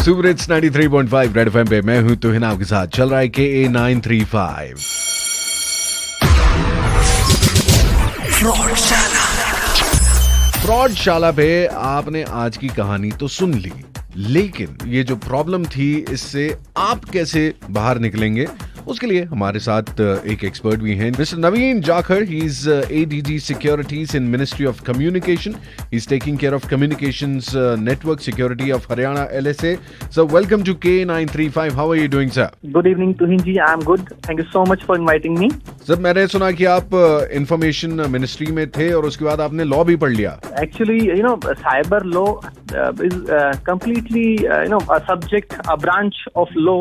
Super hits 93.5 red FM पे मैं हूं तुहिन आपके साथ। चल रहा है KA 935 फ्रॉडशाला पे आपने आज की कहानी तो सुन ली, लेकिन ये जो प्रॉब्लम थी इससे आप कैसे बाहर निकलेंगे, उसके लिए हमारे साथ एक एक्सपर्ट भी हैं, mister Naveen Jakhar. He is ADG securities in ministry of communication. He is taking care of communications network security of Haryana LSA। Sir welcome to KA 935। How are you doing sir? Good evening Tuhin ji, I am good, thank you so much for inviting me. Sir मैंने सुना कि आप information ministry में थे और उसके बाद आपने लॉ भी पढ़ लिया। Actually, cyber law is completely, a subject, a branch of law,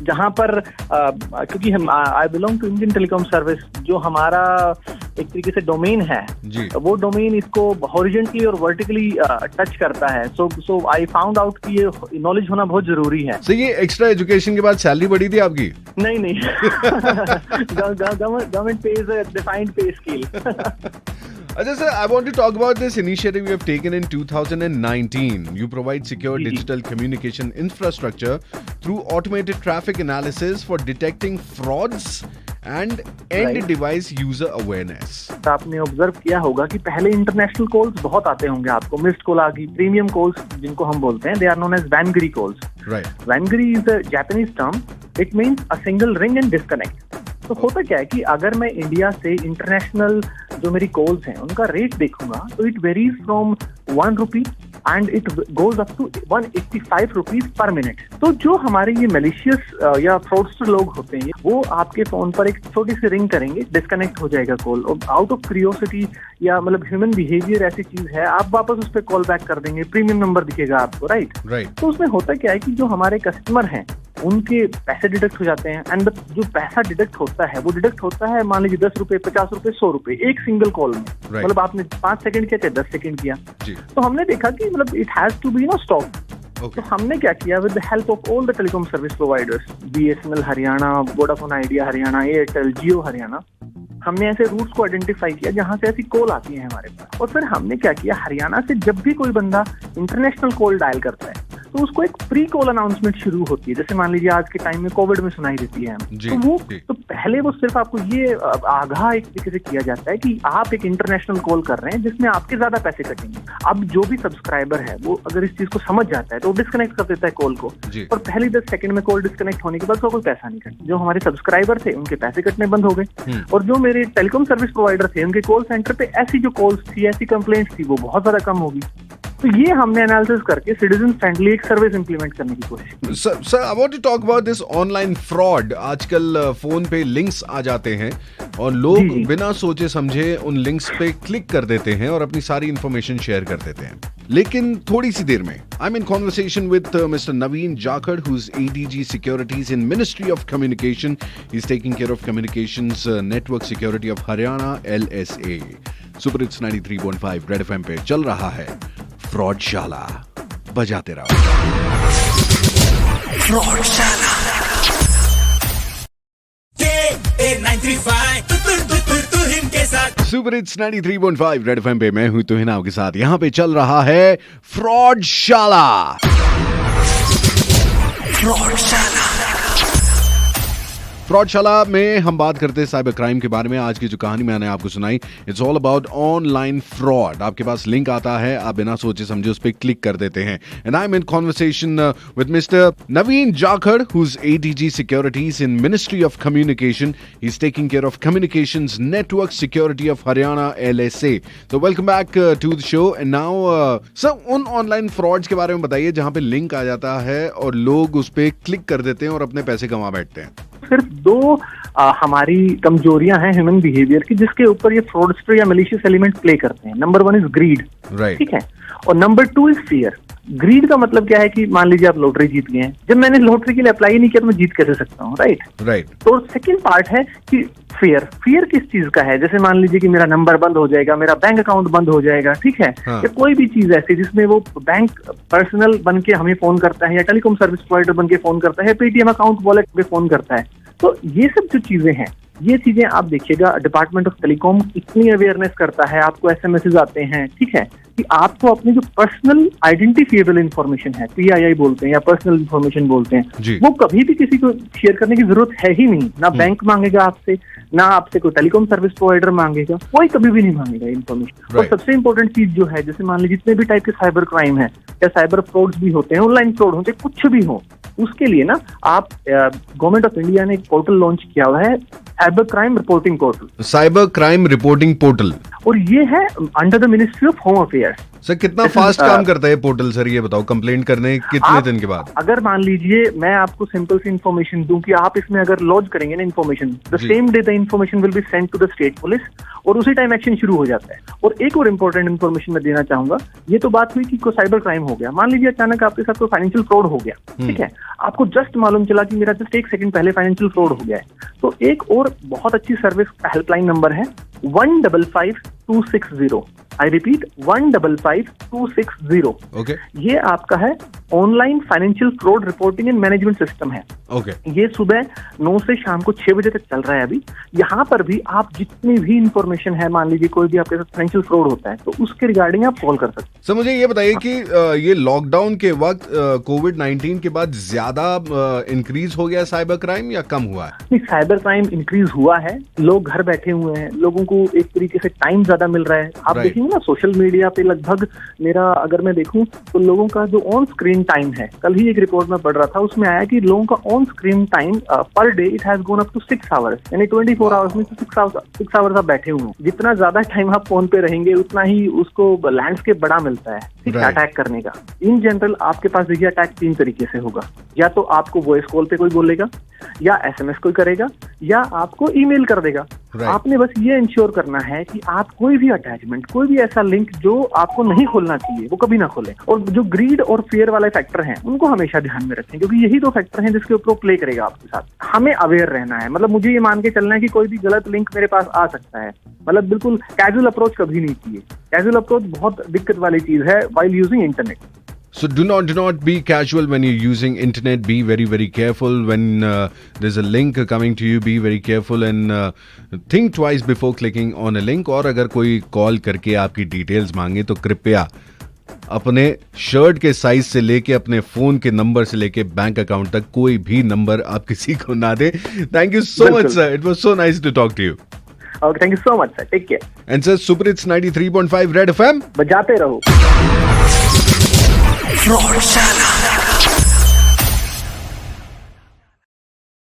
जहाँ पर क्योंकि हम I belong to Indian telecom service, जो हमारा एक तरीके से डोमेन है जी, वो डोमेन इसको हॉरिजॉन्टली और वर्टिकली टच करता है। सो आई फाउंड आउट कि ये नॉलेज होना बहुत जरूरी है। सर ये एक्स्ट्रा एजुकेशन के बाद सैलरी बढ़ी थी आपकी? नहीं गवर्नमेंट पेज डिफाइंड पे scale. Ajay sir, I want to talk about this initiative you have taken in 2019. You provide secure digital communication infrastructure through automated traffic analysis for detecting frauds and end device user awareness. आपने observe किया होगा कि पहले international calls बहुत आते होंगे आपको, missed call आ गई, प्रीमियम कॉल्स जिनको हम बोलते हैं, they are known as wangiri calls. Right. Wangiri is a Japanese term, it means a single ring and disconnect. तो होता क्या है कि अगर मैं इंडिया से इंटरनेशनल जो मेरी कॉल्स हैं उनका रेट देखूंगा तो it varies from 1 rupee and it goes up to 185 rupees per minute. तो जो हमारे ये मैलिशियस या फ्रॉडस्टर लोग होते हैं वो आपके फोन पर एक छोटी सी रिंग करेंगे, डिस्कनेक्ट हो जाएगा कॉल, और आउट ऑफ क्यूरियोसिटी या मतलब ह्यूमन बिहेवियर ऐसी चीज है, आप वापस उस पर कॉल बैक कर देंगे, प्रीमियम नंबर दिखेगा आपको, राइट। तो उसमें होता क्या है कि जो हमारे कस्टमर हैं उनके पैसे डिडक्ट हो जाते हैं, एंड जो पैसा डिडक्ट होता है वो डिडक्ट होता है मान लीजिए 10 रुपए, 50 रुपए, 100 रुपए एक सिंगल कॉल में। मतलब आपने 5 सेकंड किया चाहे 10 सेकंड किया, तो हमने देखा कि मतलब it has to be stop. तो हमने क्या किया, with the help of all the telecom service providers, BSNL Haryana, Vodafone Idea Haryana, Airtel, Jio Haryana, हमने ऐसे रूट्स को आइडेंटिफाई किया जहां से ऐसी कॉल आती है हमारे पास। और फिर हमने क्या किया, हरियाणा से जब भी कोई बंदा इंटरनेशनल कॉल डायल करता है तो उसको एक प्री कॉल अनाउंसमेंट शुरू होती है, जैसे मान लीजिए आज के टाइम में कोविड में सुनाई देती है तो पहले वो सिर्फ आपको ये आगाह एक तरीके से किया जाता है कि आप एक इंटरनेशनल कॉल कर रहे हैं जिसमें आपके ज्यादा पैसे कटेंगे। अब जो भी सब्सक्राइबर है वो अगर इस चीज को समझ जाता है तो डिस्कनेक्ट कर देता है कॉल को, और पहले 10 सेकंड में कॉल डिस्कनेक्ट होने के बाद कोई पैसा नहीं कटा। जो हमारे सब्सक्राइबर थे उनके पैसे कटने बंद हो गए, और जो मेरे टेलीकॉम सर्विस प्रोवाइडर थे उनके कॉल सेंटर पे ऐसी जो कॉल्स थी, ऐसी कंप्लेंट्स थी, वो बहुत ज्यादा कम होगी। तो ये हमने एनालिसिस करके सिटीजन फ्रेंडली एक सर्विस इंप्लीमेंट करने की कोशिश की। Sir I want to talk about this online fraud. आजकल फोन पे लिंक्स आ जाते हैं और लोग बिना सोचे समझे उन लिंक्स पे क्लिक कर देते हैं और अपनी सारी इंफॉर्मेशन शेयर कर देते हैं। लेकिन थोड़ी सी देर में आई am in conversation with mister Naveen Jakhar, who is ADG securities in ministry of communication. He is taking care of communications network security of Haryana LSA। Super hits 93.5 red FM पे चल रहा है फ्रॉडशाला, बजाते रहो फ्रॉडशाला। सुपर हिट्स 93.5 रेड एफएम पे मैं हूं तुहिन आपके साथ। यहां पे चल रहा है फ्रॉडशाला। फ्रॉडशाला में हम बात करते हैं साइबर क्राइम के बारे में। आज की जो कहानी मैंने आपको सुनाई, it's all about online fraud. आपके पास लिंक आता है, आप बिना सोचे समझे उस पर क्लिक कर देते हैं। And I am in conversation with mister Naveen Jakhar, who is ADG securities in ministry of communication. He is taking care of communications network security of Haryana LSA। तो welcome back to the show. And now sir, उन online frauds के बारे में बताइए जहां पे link आ जाता है और लोग उस पर क्लिक कर देते हैं और अपने पैसे कमा बैठते हैं। सिर्फ 2 हमारी कमजोरियां हैं ह्यूमन बिहेवियर की जिसके ऊपर ये फ्रॉडस्टर या मैलिशियस एलिमेंट प्ले करते हैं। नंबर 1 इज ग्रीड, ठीक है, और नंबर 2 इज फियर। ग्रीड का मतलब क्या है कि मान लीजिए आप लॉटरी जीत गए हैं, जब मैंने लॉटरी के लिए अप्लाई ही नहीं किया तो मैं जीत कैसे सकता हूँ, राइट। तो सेकंड पार्ट है कि फियर किस चीज का है, जैसे मान लीजिए कि मेरा नंबर बंद हो जाएगा, मेरा बैंक अकाउंट बंद हो जाएगा, ठीक है, या कोई भी चीज ऐसी जिसमें वो बैंक पर्सनल बन के हमें फोन करता है या टेलीकॉम सर्विस प्रोवाइडर बन के फोन करता है, पेटीएम अकाउंट वॉलेट पे फोन करता है। तो ये सब जो चीजें हैं ये चीजें आप देखिएगा, डिपार्टमेंट ऑफ टेलीकॉम इतनी अवेयरनेस करता है, आपको एसएमएस आते हैं, ठीक है, कि आपको अपनी जो पर्सनल आइडेंटिफिएबल इंफॉर्मेशन है, PII बोलते हैं या पर्सनल इंफॉर्मेशन बोलते हैं, वो कभी भी किसी को शेयर करने की जरूरत है ही नहीं। ना बैंक मांगेगा आपसे, ना आपसे कोई टेलीकॉम सर्विस प्रोवाइडर मांगेगा, कोई कभी भी नहीं मांगेगा इन्फॉर्मेशन। और सबसे इंपॉर्टेंट चीज जो है, जैसे मान लीजिए जितने भी टाइप के साइबर क्राइम है या साइबर फ्रॉड्स भी होते हैं, ऑनलाइन फ्रॉड होते हैं, कुछ भी हो, उसके लिए ना आप गवर्नमेंट ऑफ इंडिया ने एक पोर्टल लॉन्च किया हुआ है, cyber crime reporting portal. Cyber crime reporting portal, और ये है under the ministry of home affairs. Sir कितना फास्ट काम करता है पोर्टल सर, ये बताओ, कंप्लेंट करने कितने दिन के बाद? अगर मान लीजिए मैं आपको सिंपल सी इन्फॉर्मेशन दूं कि आप इसमें अगर लॉन्च करेंगे ना information, the same day the information will be sent to the state police, और उसी टाइम एक्शन शुरू हो जाता है। और एक और इम्पोर्टेंट इन्फॉर्मेशन मैं देना चाहूंगा, ये तो बात हुई कि कोई साइबर क्राइम हो गया, मान लीजिए अचानक आपके साथ कोई फाइनेंशियल फ्रॉड हो गया, ठीक है, आपको जस्ट मालूम चला कि मेरा जस्ट 1 सेकंड पहले फाइनेंशियल फ्रॉड हो गया है, तो एक और बहुत अच्छी सर्विस हेल्पलाइन नंबर है 155260। I repeat 155260। ओके, ये आपका है online financial fraud reporting and management system है। ओके, ये सुबह 9 से शाम को 6 बजे तक चल रहा है अभी। यहाँ पर भी आप जितनी भी इंफॉर्मेशन है, मान लीजिए कोई भी आपके साथ फाइनेंशियल फ्रॉड होता है, तो उसके रिगार्डिंग आप कॉल कर सकते हैं। सर मुझे ये बताइए कि ये लॉकडाउन के वक्त कोविड-19 के बाद ज्यादा इंक्रीज हो गया साइबर क्राइम या कम हुआ है? नहीं, साइबर क्राइम इंक्रीज हुआ है, लोग घर बैठे हुए हैं, लोगों को एक तरीके से टाइम ज्यादा मिल रहा है। आप देखेंगे ना सोशल मीडिया पे लगभग मेरा अगर मैं देखूं तो लोगों का जो ऑन स्क्रीन टाइम है, कल ही एक रिपोर्ट में पढ़ रहा था, उसमें आया कि लोगों का on screen time per day it has gone up to 6 hours, यानी 24 आवर्स में 6 आवर्स आप बैठे हुए हैं। जितना ज्यादा टाइम आप फोन पे रहेंगे उतना ही उसको लैंडस्केप बड़ा मिलता है, ठीक है, अटैक करने का। इन जनरल आपके पास देखिए अटैक 3 तरीके से होगा, या तो आपको वॉइस कॉल पे कोई बोलेगा, या SMS कोई करेगा, या आपको ईमेल कर देगा। आपने बस ये इंश्योर करना है कि आप कोई भी अटैचमेंट, कोई भी ऐसा लिंक जो आपको नहीं खोलना चाहिए, वो कभी ना खोलें। और जो ग्रीड और फियर वाले फैक्टर हैं उनको हमेशा ध्यान में रखें, क्योंकि यही 2 फैक्टर हैं जिसके ऊपर प्ले करेगा आपके साथ। हमें अवेयर रहना है, मतलब मुझे ये मान के चलना है कि कोई भी गलत लिंक मेरे पास आ सकता है, मतलब बिल्कुल कैजुअल अप्रोच कभी नहीं चाहिए। कैजुअल अप्रोच बहुत दिक्कत वाली चीज है while using internet. So do not be casual when you're using internet. Be very careful when there's a link coming to you. Be very careful and think twice before clicking on a link. और अगर कोई call करके आपकी details मांगे तो कृपया अपने shirt के साइज से लेके अपने फोन के नंबर से लेके बैंक अकाउंट तक कोई भी नंबर आप किसी को ना दे। Thank you so much, sir. It was so nice to talk to you. Okay, thank you so much, sir. Take care. And sir, Super Hits 93.5 Red FM. बजाते रहो। फ्रॉडशाला।